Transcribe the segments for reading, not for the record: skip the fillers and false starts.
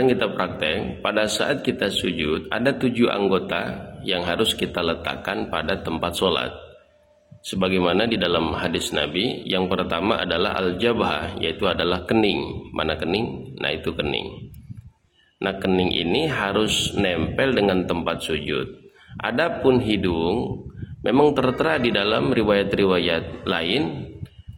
sekarang kita praktek, pada saat kita sujud ada 7 anggota yang harus kita letakkan pada tempat sholat. Sebagaimana di dalam hadis Nabi, yang pertama adalah al-jabhah, yaitu adalah kening. Mana kening? Nah itu kening. Nah kening ini harus nempel dengan tempat sujud. Adapun hidung memang tertera di dalam riwayat-riwayat lain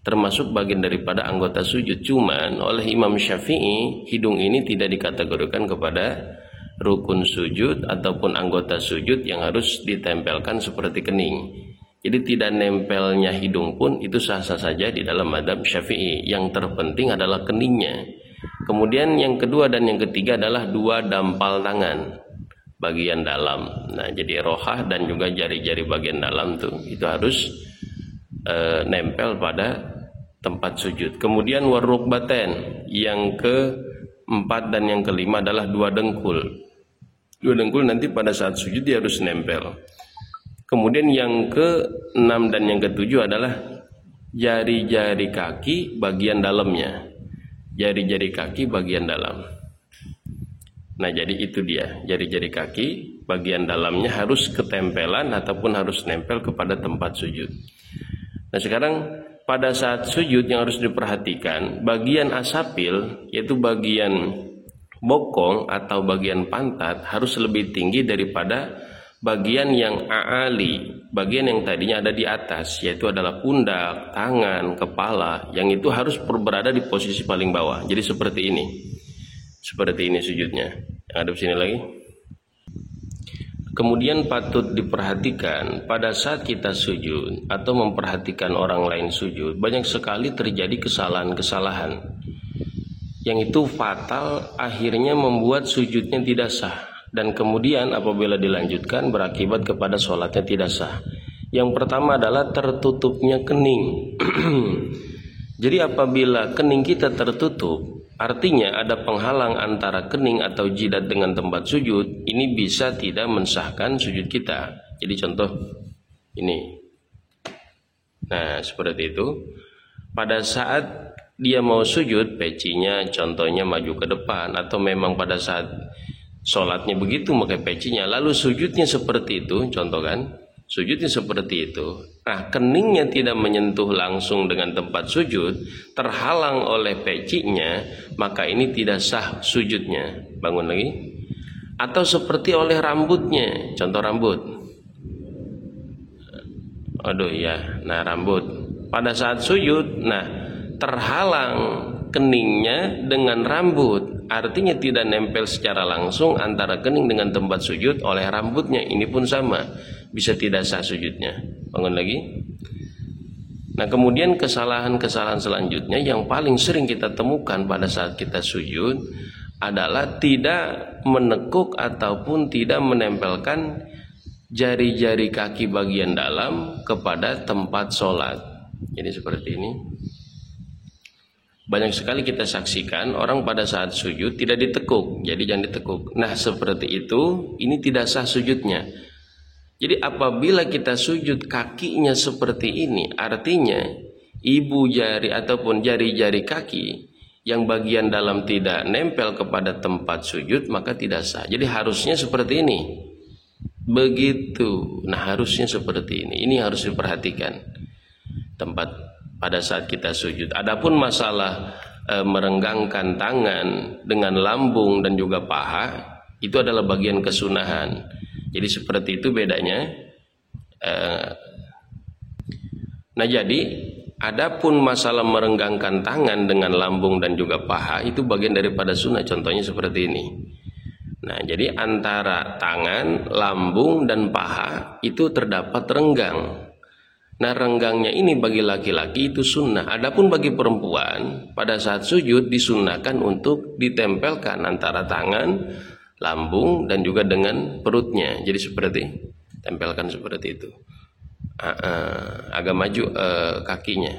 termasuk bagian daripada anggota sujud. Cuman oleh Imam Syafi'i, hidung ini tidak dikategorikan kepada rukun sujud ataupun anggota sujud yang harus ditempelkan seperti kening. Jadi tidak nempelnya hidung pun itu sah-sah saja di dalam mazhab Syafi'i. Yang terpenting adalah keningnya. Kemudian yang kedua dan yang ketiga adalah 2 dampal tangan bagian dalam. Nah jadi rohah dan juga jari-jari bagian dalam tuh itu harus nempel pada tempat sujud. Kemudian warukbaten, yang keempat dan yang kelima adalah 2 dengkul. 2 dengkul nanti pada saat sujud dia harus nempel. Kemudian yang ke-6 dan yang ke-7 adalah jari-jari kaki bagian dalamnya. Jari-jari kaki bagian dalam. Nah jadi itu dia, jari-jari kaki bagian dalamnya harus ketempelan ataupun harus nempel kepada tempat sujud. Nah sekarang pada saat sujud yang harus diperhatikan, bagian asapil, yaitu bagian bokong atau bagian pantat, harus lebih tinggi daripada bagian yang a'ali, bagian yang tadinya ada di atas, yaitu adalah pundak, tangan, kepala, yang itu harus berada di posisi paling bawah. Jadi seperti ini sujudnya. Yang ada di sini lagi. Kemudian patut diperhatikan pada saat kita sujud atau memperhatikan orang lain sujud, banyak sekali terjadi kesalahan-kesalahan yang itu fatal, akhirnya membuat sujudnya tidak sah, dan kemudian apabila dilanjutkan berakibat kepada sholatnya tidak sah. Yang pertama adalah tertutupnya kening. Jadi apabila kening kita tertutup, artinya ada penghalang antara kening atau jidat dengan tempat sujud, ini bisa tidak mensahkan sujud kita. Jadi contoh ini. Nah seperti itu. Pada saat dia mau sujud, pecinya contohnya maju ke depan, atau memang pada saat sholatnya begitu pakai pecinya, lalu sujudnya seperti itu, contoh kan, sujudnya seperti itu. Nah keningnya tidak menyentuh langsung dengan tempat sujud, terhalang oleh pecinya, maka ini tidak sah sujudnya. Bangun lagi. Atau seperti oleh rambutnya, contoh rambut. Aduh ya, nah rambut pada saat sujud, nah terhalang keningnya dengan rambut, artinya tidak nempel secara langsung antara kening dengan tempat sujud oleh rambutnya. Ini pun sama, bisa tidak sah sujudnya. Bangun lagi. Nah kemudian kesalahan-kesalahan selanjutnya yang paling sering kita temukan pada saat kita sujud adalah tidak menekuk ataupun tidak menempelkan jari-jari kaki bagian dalam kepada tempat sholat. Jadi seperti ini. Banyak sekali kita saksikan orang pada saat sujud tidak ditekuk, jadi jangan ditekuk. Nah seperti itu, ini tidak sah sujudnya. Jadi apabila kita sujud kakinya seperti ini, artinya ibu jari ataupun jari-jari kaki yang bagian dalam tidak nempel kepada tempat sujud, maka tidak sah. Jadi harusnya seperti ini. Begitu. Nah harusnya seperti ini. Ini harus diperhatikan. Tempat pada saat kita sujud. Adapun masalah merenggangkan tangan dengan lambung dan juga paha, itu adalah bagian kesunahan. Jadi seperti itu bedanya. Nah jadi adapun masalah merenggangkan tangan dengan lambung dan juga paha, itu bagian daripada sunnah. Contohnya seperti ini. Nah jadi antara tangan, lambung dan paha itu terdapat renggang. Nah renggangnya ini bagi laki-laki itu sunnah. Adapun bagi perempuan pada saat sujud disunnahkan untuk ditempelkan antara tangan, lambung dan juga dengan perutnya. Jadi seperti tempelkan seperti itu. Agak maju kakinya.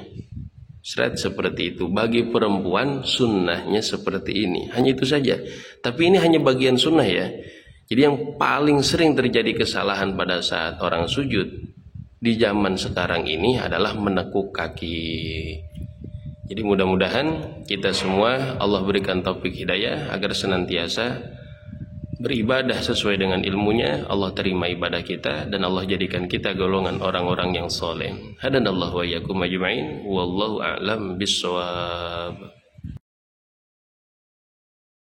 Seret seperti itu. Bagi perempuan sunnahnya seperti ini. Hanya itu saja. Tapi ini hanya bagian sunnah ya. Jadi yang paling sering terjadi kesalahan pada saat orang sujud di zaman sekarang ini adalah menekuk kaki. Jadi mudah-mudahan kita semua Allah berikan taufik hidayah agar senantiasa beribadah sesuai dengan ilmunya, Allah terima ibadah kita, dan Allah jadikan kita golongan orang-orang yang soleh. Hadanallahu wa iyyakum ajma'in, wallahu a'lam bissawab.